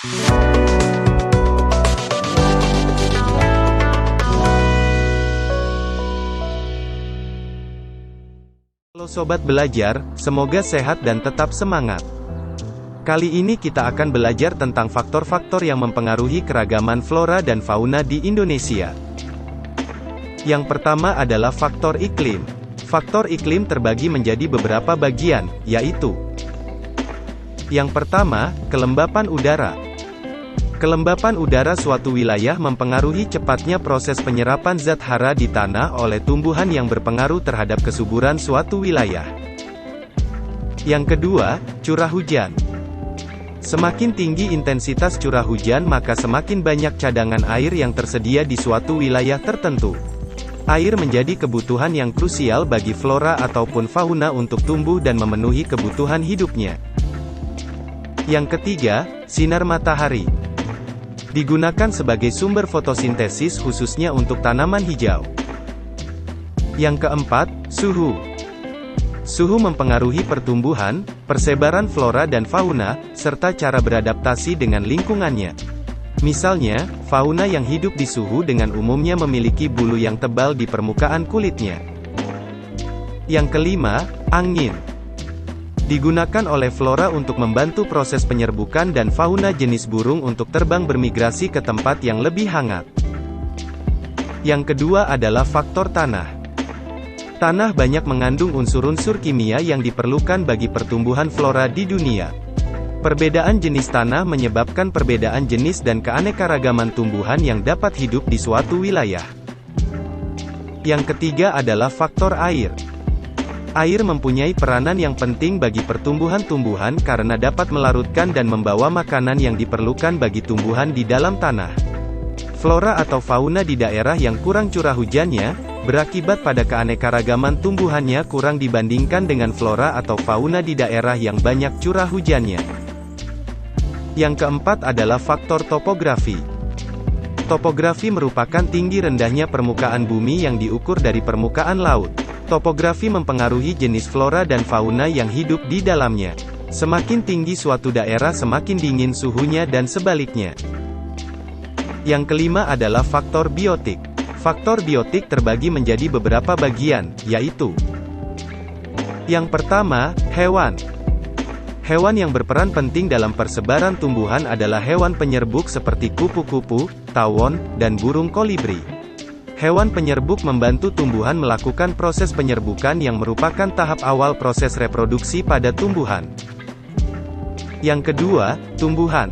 Halo Sobat Belajar, semoga sehat dan tetap semangat. Kali ini kita akan belajar tentang faktor-faktor yang mempengaruhi keragaman flora dan fauna di Indonesia. Yang pertama adalah faktor iklim. Faktor iklim terbagi menjadi beberapa bagian, yaitu: yang pertama, kelembapan udara. Kelembapan udara suatu wilayah mempengaruhi cepatnya proses penyerapan zat hara di tanah oleh tumbuhan yang berpengaruh terhadap kesuburan suatu wilayah. Yang kedua, curah hujan. Semakin tinggi intensitas curah hujan maka semakin banyak cadangan air yang tersedia di suatu wilayah tertentu. Air menjadi kebutuhan yang krusial bagi flora ataupun fauna untuk tumbuh dan memenuhi kebutuhan hidupnya. Yang ketiga, sinar matahari. Digunakan sebagai sumber fotosintesis khususnya untuk tanaman hijau. Yang keempat, suhu. Suhu mempengaruhi pertumbuhan, persebaran flora dan fauna, serta cara beradaptasi dengan lingkungannya. Misalnya, fauna yang hidup di suhu dengan umumnya memiliki bulu yang tebal di permukaan kulitnya. Yang kelima, angin. Digunakan oleh flora untuk membantu proses penyerbukan dan fauna jenis burung untuk terbang bermigrasi ke tempat yang lebih hangat. Yang kedua adalah faktor tanah. Tanah banyak mengandung unsur-unsur kimia yang diperlukan bagi pertumbuhan flora di dunia. Perbedaan jenis tanah menyebabkan perbedaan jenis dan keanekaragaman tumbuhan yang dapat hidup di suatu wilayah. Yang ketiga adalah faktor air. Air mempunyai peranan yang penting bagi pertumbuhan-tumbuhan karena dapat melarutkan dan membawa makanan yang diperlukan bagi tumbuhan di dalam tanah. Flora atau fauna di daerah yang kurang curah hujannya, berakibat pada keanekaragaman tumbuhannya kurang dibandingkan dengan flora atau fauna di daerah yang banyak curah hujannya. Yang keempat adalah faktor topografi. Topografi merupakan tinggi rendahnya permukaan bumi yang diukur dari permukaan laut. Topografi mempengaruhi jenis flora dan fauna yang hidup di dalamnya. Semakin tinggi suatu daerah semakin dingin suhunya dan sebaliknya. Yang kelima adalah faktor biotik. Faktor biotik terbagi menjadi beberapa bagian, yaitu: yang pertama, hewan. Hewan yang berperan penting dalam persebaran tumbuhan adalah hewan penyerbuk seperti kupu-kupu, tawon, dan burung kolibri. Hewan penyerbuk membantu tumbuhan melakukan proses penyerbukan yang merupakan tahap awal proses reproduksi pada tumbuhan. Yang kedua, tumbuhan.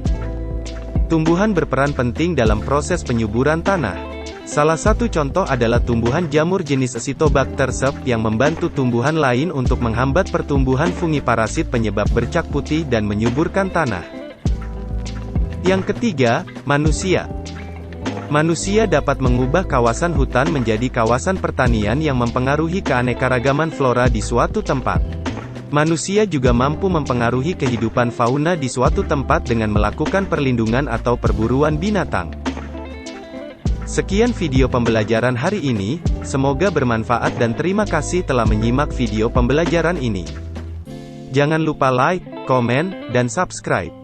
Tumbuhan berperan penting dalam proses penyuburan tanah. Salah satu contoh adalah tumbuhan jamur jenis Acetobacter sep yang membantu tumbuhan lain untuk menghambat pertumbuhan fungi parasit penyebab bercak putih dan menyuburkan tanah. Yang ketiga, manusia. Manusia dapat mengubah kawasan hutan menjadi kawasan pertanian yang mempengaruhi keanekaragaman flora di suatu tempat. Manusia juga mampu mempengaruhi kehidupan fauna di suatu tempat dengan melakukan perlindungan atau perburuan binatang. Sekian video pembelajaran hari ini, semoga bermanfaat dan terima kasih telah menyimak video pembelajaran ini. Jangan lupa like, komen, dan subscribe.